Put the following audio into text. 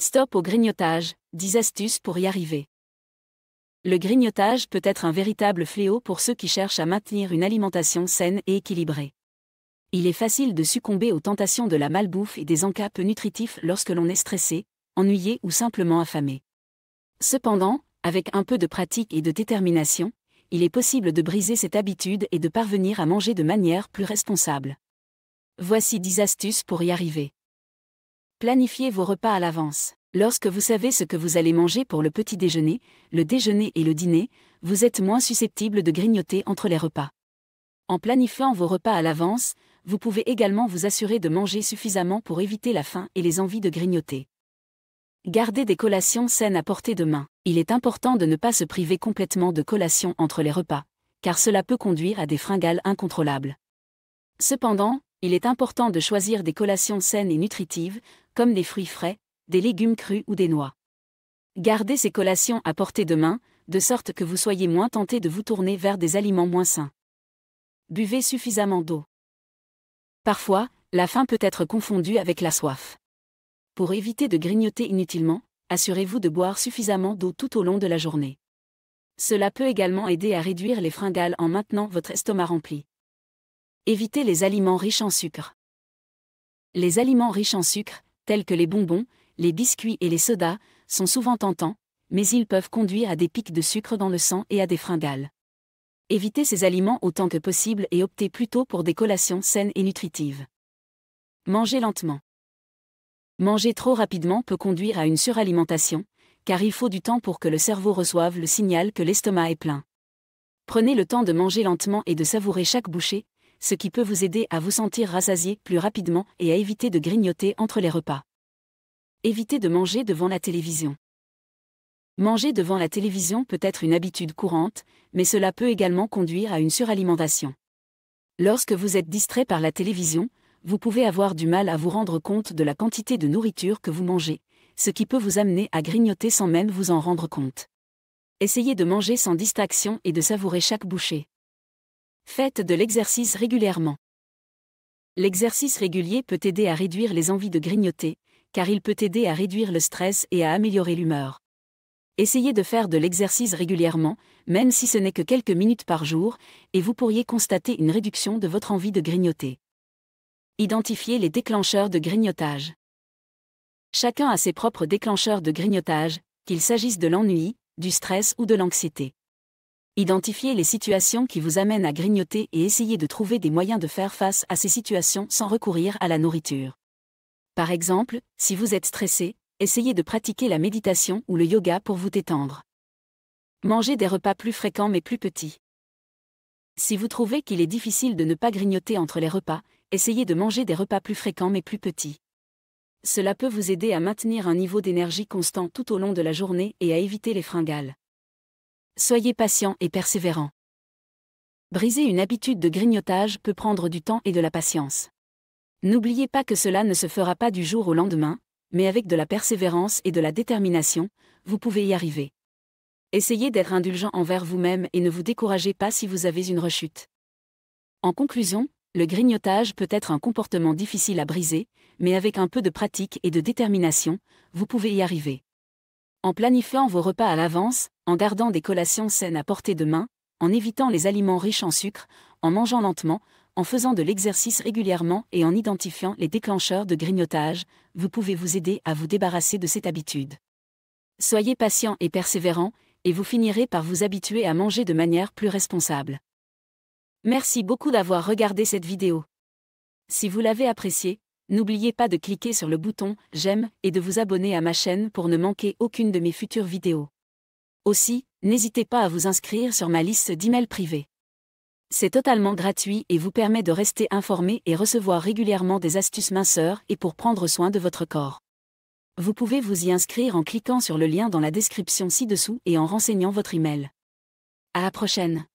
Stop au grignotage, 10 astuces pour y arriver. Le grignotage peut être un véritable fléau pour ceux qui cherchent à maintenir une alimentation saine et équilibrée. Il est facile de succomber aux tentations de la malbouffe et des encas peu nutritifs lorsque l'on est stressé, ennuyé ou simplement affamé. Cependant, avec un peu de pratique et de détermination, il est possible de briser cette habitude et de parvenir à manger de manière plus responsable. Voici 10 astuces pour y arriver. Planifiez vos repas à l'avance. Lorsque vous savez ce que vous allez manger pour le petit déjeuner, le déjeuner et le dîner, vous êtes moins susceptible de grignoter entre les repas. En planifiant vos repas à l'avance, vous pouvez également vous assurer de manger suffisamment pour éviter la faim et les envies de grignoter. Gardez des collations saines à portée de main. Il est important de ne pas se priver complètement de collations entre les repas, car cela peut conduire à des fringales incontrôlables. Cependant, il est important de choisir des collations saines et nutritives, comme des fruits frais, des légumes crus ou des noix. Gardez ces collations à portée de main, de sorte que vous soyez moins tenté de vous tourner vers des aliments moins sains. Buvez suffisamment d'eau. Parfois, la faim peut être confondue avec la soif. Pour éviter de grignoter inutilement, assurez-vous de boire suffisamment d'eau tout au long de la journée. Cela peut également aider à réduire les fringales en maintenant votre estomac rempli. Évitez les aliments riches en sucre. Les aliments riches en sucre, tels que les bonbons, les biscuits et les sodas, sont souvent tentants, mais ils peuvent conduire à des pics de sucre dans le sang et à des fringales. Évitez ces aliments autant que possible et optez plutôt pour des collations saines et nutritives. Mangez lentement. Manger trop rapidement peut conduire à une suralimentation, car il faut du temps pour que le cerveau reçoive le signal que l'estomac est plein. Prenez le temps de manger lentement et de savourer chaque bouchée, ce qui peut vous aider à vous sentir rassasié plus rapidement et à éviter de grignoter entre les repas. Évitez de manger devant la télévision. Manger devant la télévision peut être une habitude courante, mais cela peut également conduire à une suralimentation. Lorsque vous êtes distrait par la télévision, vous pouvez avoir du mal à vous rendre compte de la quantité de nourriture que vous mangez, ce qui peut vous amener à grignoter sans même vous en rendre compte. Essayez de manger sans distraction et de savourer chaque bouchée. Faites de l'exercice régulièrement. L'exercice régulier peut aider à réduire les envies de grignoter, car il peut aider à réduire le stress et à améliorer l'humeur. Essayez de faire de l'exercice régulièrement, même si ce n'est que quelques minutes par jour, et vous pourriez constater une réduction de votre envie de grignoter. Identifiez les déclencheurs de grignotage. Chacun a ses propres déclencheurs de grignotage, qu'il s'agisse de l'ennui, du stress ou de l'anxiété. Identifiez les situations qui vous amènent à grignoter et essayez de trouver des moyens de faire face à ces situations sans recourir à la nourriture. Par exemple, si vous êtes stressé, essayez de pratiquer la méditation ou le yoga pour vous détendre. Mangez des repas plus fréquents mais plus petits. Si vous trouvez qu'il est difficile de ne pas grignoter entre les repas, essayez de manger des repas plus fréquents mais plus petits. Cela peut vous aider à maintenir un niveau d'énergie constant tout au long de la journée et à éviter les fringales. Soyez patient et persévérant. Briser une habitude de grignotage peut prendre du temps et de la patience. N'oubliez pas que cela ne se fera pas du jour au lendemain, mais avec de la persévérance et de la détermination, vous pouvez y arriver. Essayez d'être indulgent envers vous-même et ne vous découragez pas si vous avez une rechute. En conclusion, le grignotage peut être un comportement difficile à briser, mais avec un peu de pratique et de détermination, vous pouvez y arriver. En planifiant vos repas à l'avance, en gardant des collations saines à portée de main, en évitant les aliments riches en sucre, en mangeant lentement, en faisant de l'exercice régulièrement et en identifiant les déclencheurs de grignotage, vous pouvez vous aider à vous débarrasser de cette habitude. Soyez patient et persévérant, et vous finirez par vous habituer à manger de manière plus responsable. Merci beaucoup d'avoir regardé cette vidéo. Si vous l'avez appréciée, n'oubliez pas de cliquer sur le bouton « J'aime » et de vous abonner à ma chaîne pour ne manquer aucune de mes futures vidéos. Aussi, n'hésitez pas à vous inscrire sur ma liste d'emails privés. C'est totalement gratuit et vous permet de rester informé et recevoir régulièrement des astuces minceurs et pour prendre soin de votre corps. Vous pouvez vous y inscrire en cliquant sur le lien dans la description ci-dessous et en renseignant votre email. À la prochaine.